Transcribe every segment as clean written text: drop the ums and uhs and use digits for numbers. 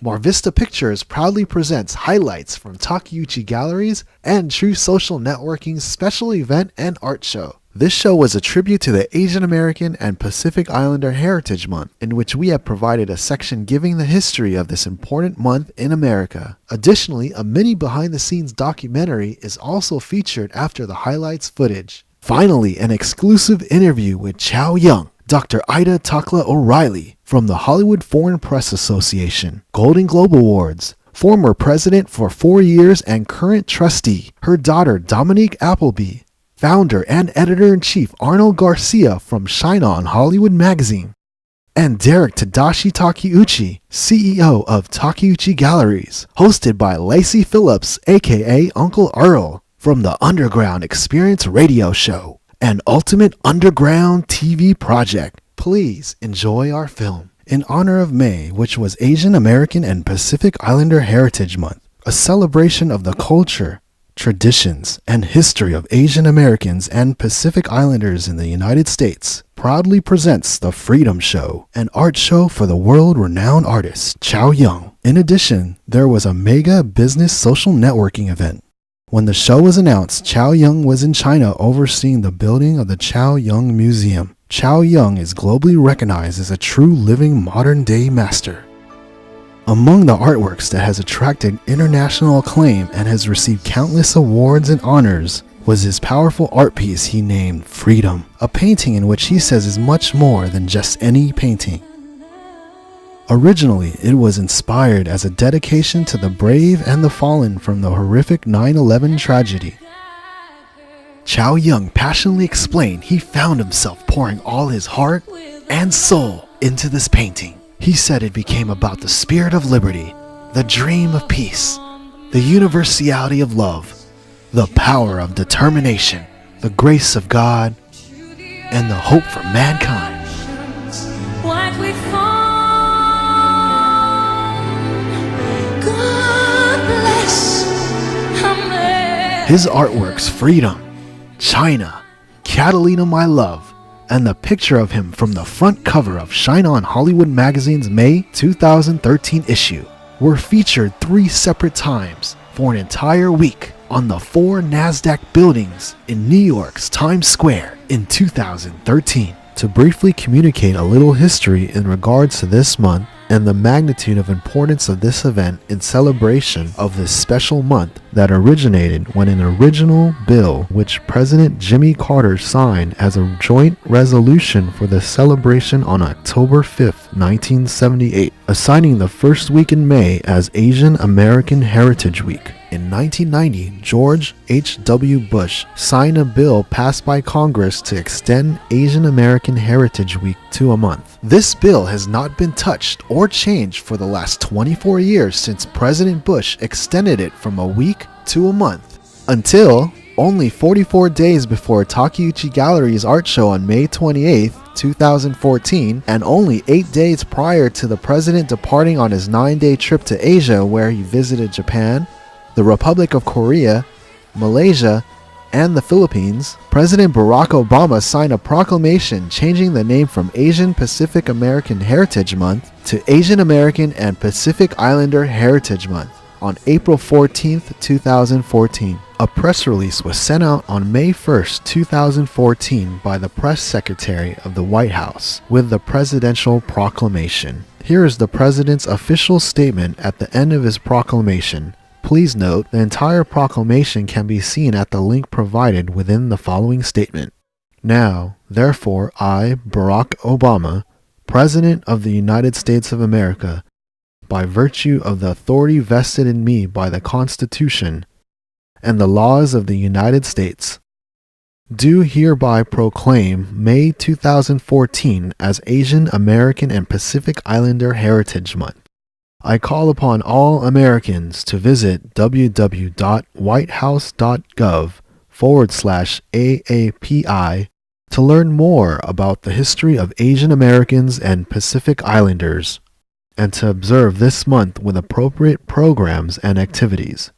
while Vista Pictures proudly presents highlights from Takeuchi Galleries and True Social Networking's special event and art show. This show was a tribute to the Asian American and Pacific Islander Heritage Month, in which we have provided a section giving the history of this important month in America. Additionally, a mini behind-the-scenes documentary is also featured after the highlights footage. Finally, an exclusive interview with Chow Young, Dr. Ida Takla O'Reilly from the Hollywood Foreign Press Association, Golden Globe Awards, former president for 4 years and current trustee, her daughter Dominique Appleby, founder and editor-in-chief Arnold Garcia from Shine On Hollywood Magazine, and Derek Tadashi Takeuchi, CEO of Takeuchi Galleries, hosted by Lacey Phillips, aka Uncle Earl, from the Underground Experience radio show, an ultimate underground TV project. Please enjoy our film. In honor of May, which was Asian American and Pacific Islander Heritage Month, a celebration of the culture, traditions, and history of Asian Americans and Pacific Islanders in the United States, proudly presents the Freedom Show, an art show for the world-renowned artist Chow Young. In addition, there was a mega business social networking event. When the show was announced, Chow Young was in China overseeing the building of the Chow Young Museum. Chow Young is globally recognized as a true living modern-day master. Among the artworks that has attracted international acclaim and has received countless awards and honors was his powerful art piece he named Freedom, a painting in which he says is much more than just any painting. Originally, it was inspired as a dedication to the brave and the fallen from the horrific 9/11 tragedy. Chow Young passionately explained he found himself pouring all his heart and soul into this painting. He said it became about the spirit of liberty, the dream of peace, the universality of love, the power of determination, the grace of God, and the hope for mankind. His artworks Freedom, China, Catalina My Love, and the picture of him from the front cover of Shine On Hollywood Magazine's May 2013 issue were featured 3 separate times for an entire week on the 4 NASDAQ buildings in New York's Times Square in 2013. To briefly communicate a little history in regards to this month and the magnitude of importance of this event in celebration of this special month that originated when an original bill which President Jimmy Carter signed as a joint resolution for the celebration on October 5, 1978, assigning the first week in May as Asian American Heritage Week. In 1990, George H.W. Bush signed a bill passed by Congress to extend Asian American Heritage Week to a month. This bill has not been touched or changed for the last 24 years since President Bush extended it from a week to a month, until only 44 days before Takeuchi Galleries art show on May 28, 2014, and only 8 days prior to the president departing on his 9-day trip to Asia, where he visited Japan, the Republic of Korea, Malaysia, and the Philippines. President Barack Obama signed a proclamation changing the name from Asian Pacific American Heritage Month to Asian American and Pacific Islander Heritage Month on April 14, 2014. A press release was sent out on May 1, 2014 by the press secretary of the White House with the presidential proclamation. Here is the president's official statement at the end of his proclamation. Please note, the entire proclamation can be seen at the link provided within the following statement. Now, therefore, I, Barack Obama, President of the United States of America, by virtue of the authority vested in me by the Constitution and the laws of the United States, do hereby proclaim May 2014 as Asian American and Pacific Islander Heritage Month. I call upon all Americans to visit www.whitehouse.gov/AAPI to learn more about the history of Asian Americans and Pacific Islanders, and to observe this month with appropriate programs and activities.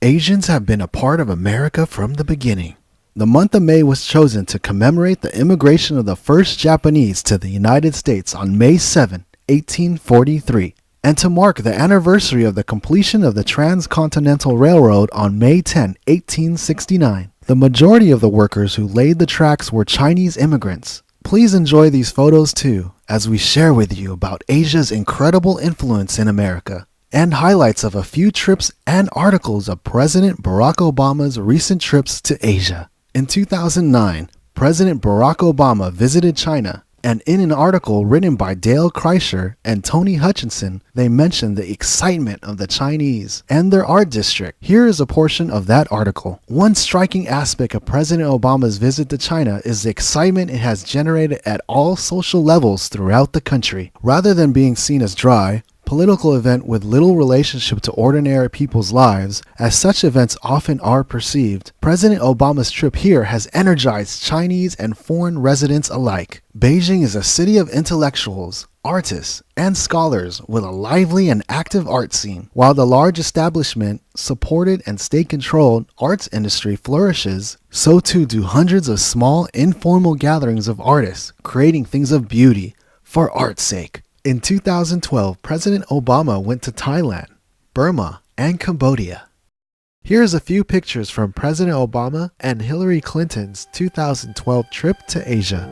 Asians have been a part of America from the beginning. The month of May was chosen to commemorate the immigration of the first Japanese to the United States on May 7, 1843, And to mark the anniversary of the completion of the Transcontinental Railroad on May 10, 1869, the majority of the workers who laid the tracks were Chinese immigrants. Please enjoy these photos too, as we share with you about Asia's incredible influence in America, and highlights of a few trips and articles of President Barack Obama's recent trips to Asia. In 2009, President Barack Obama visited China, and in an article written by Dale Kreischer and Tony Hutchinson, they mentioned the excitement of the Chinese and their art district. Here is a portion of that article. One striking aspect of President Obama's visit to China is the excitement it has generated at all social levels throughout the country. Rather than being seen as dry, political event with little relationship to ordinary people's lives, as such events often are perceived, President Obama's trip here has energized Chinese and foreign residents alike. Beijing is a city of intellectuals, artists, and scholars with a lively and active art scene. While the large establishment, supported and state-controlled arts industry flourishes, so too do hundreds of small, informal gatherings of artists, creating things of beauty for art's sake. In 2012, President Obama went to Thailand, Burma, and Cambodia. Here's a few pictures from President Obama and Hillary Clinton's 2012 trip to Asia.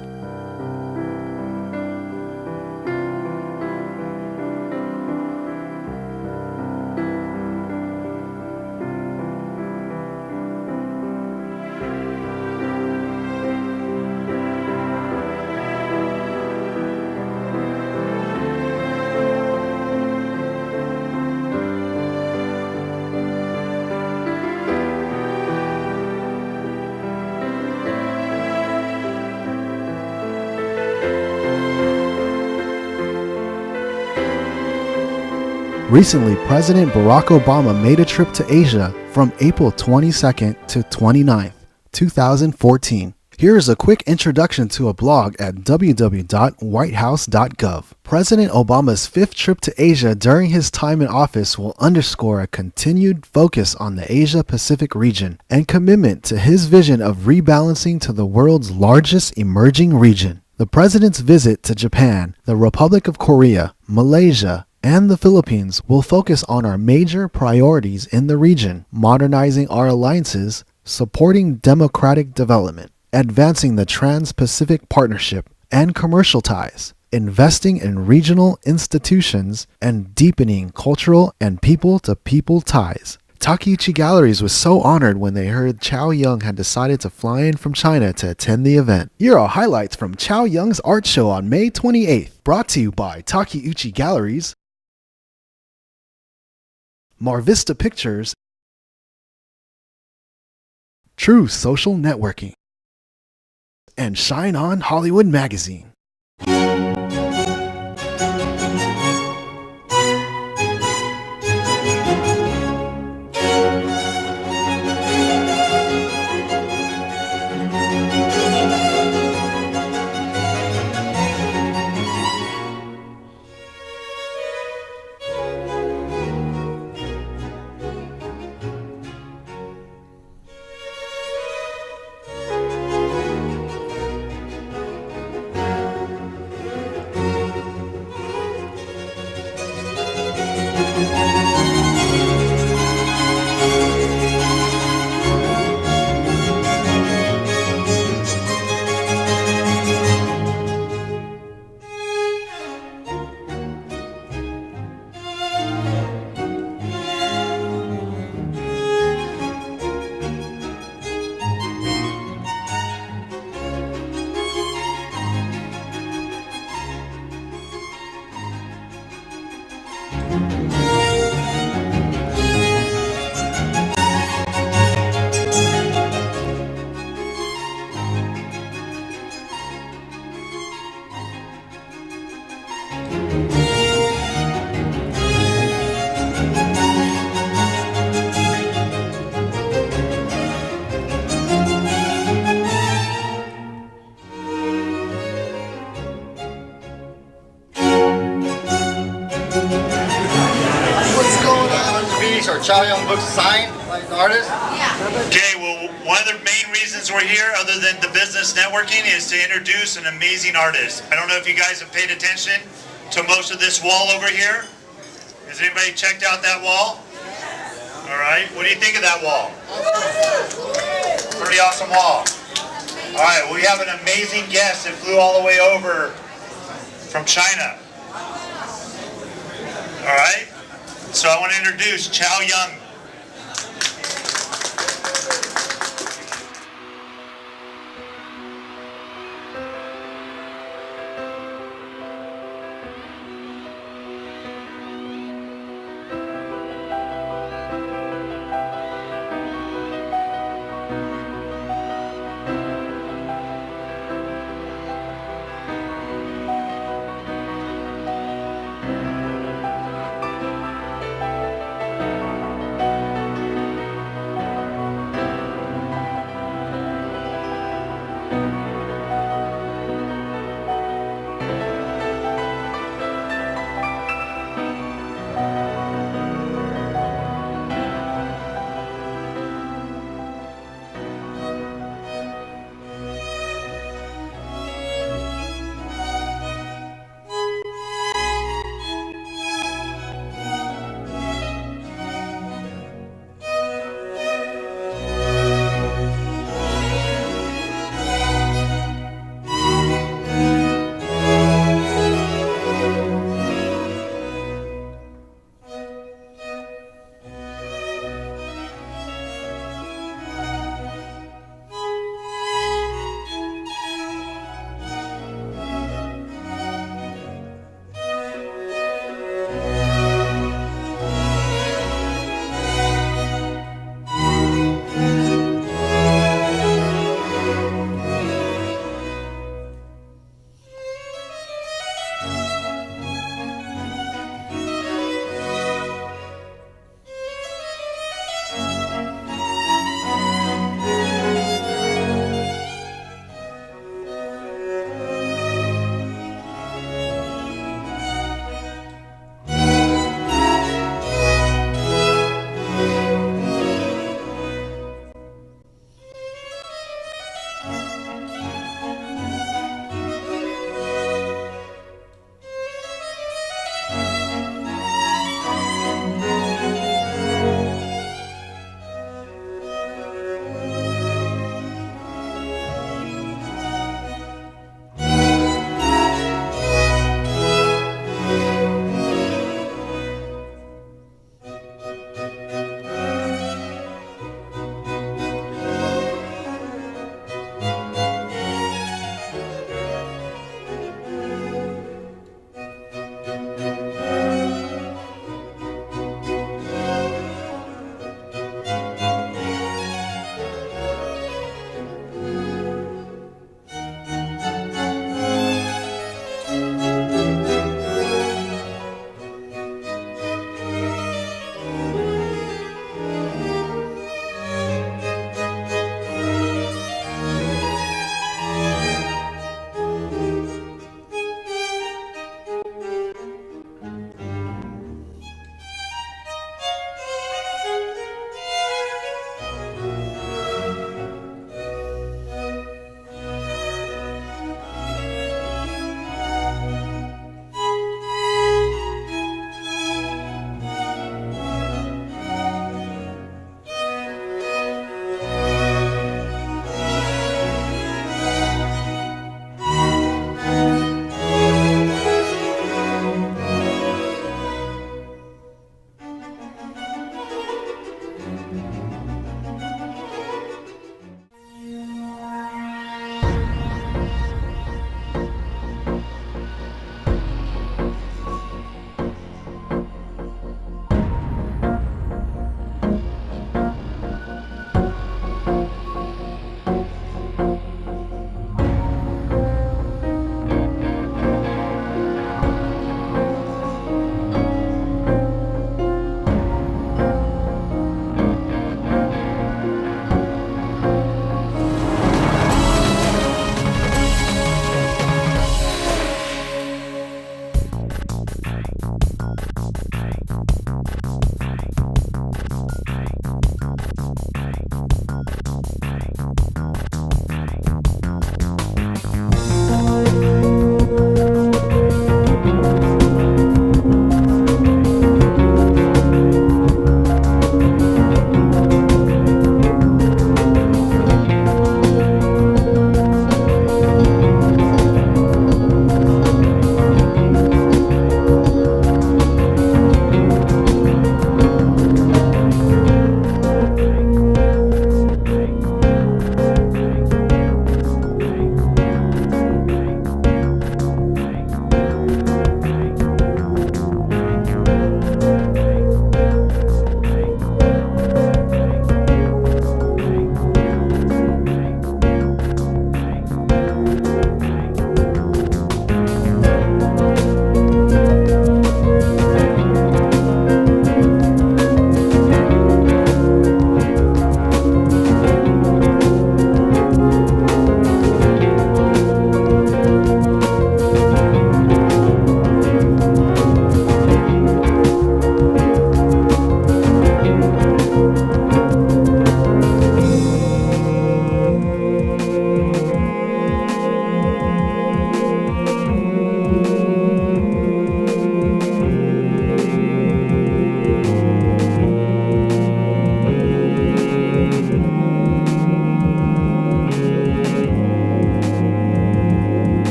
Recently, President Barack Obama made a trip to Asia from April 22nd to 29th, 2014. Here is a quick introduction to a blog at www.whitehouse.gov. President Obama's fifth trip to Asia during his time in office will underscore a continued focus on the Asia-Pacific region and commitment to his vision of rebalancing to the world's largest emerging region. The president's visit to Japan, the Republic of Korea, Malaysia, and the Philippines will focus on our major priorities in the region, modernizing our alliances, supporting democratic development, advancing the Trans-Pacific Partnership and commercial ties, investing in regional institutions, and deepening cultural and people-to-people ties. Takeuchi Galleries was so honored when they heard Chow Yun had decided to fly in from China to attend the event. Here are highlights from Chow Yun's art show on May 28th, brought to you by Takeuchi Galleries, Vista Pictures, True Social Networking, and Shine On Hollywood Magazine. Chow Yun books signed by the artist? Yeah. Okay, well, one of the main reasons we're here, other than the business networking, is to introduce an amazing artist. I don't know if you guys have paid attention to most of this wall over here, Has anybody checked out that wall? All right. What do you think of that wall? Pretty awesome wall. All right. We have an amazing guest that flew all the way over from China. All right. So I want to introduce Chow Young.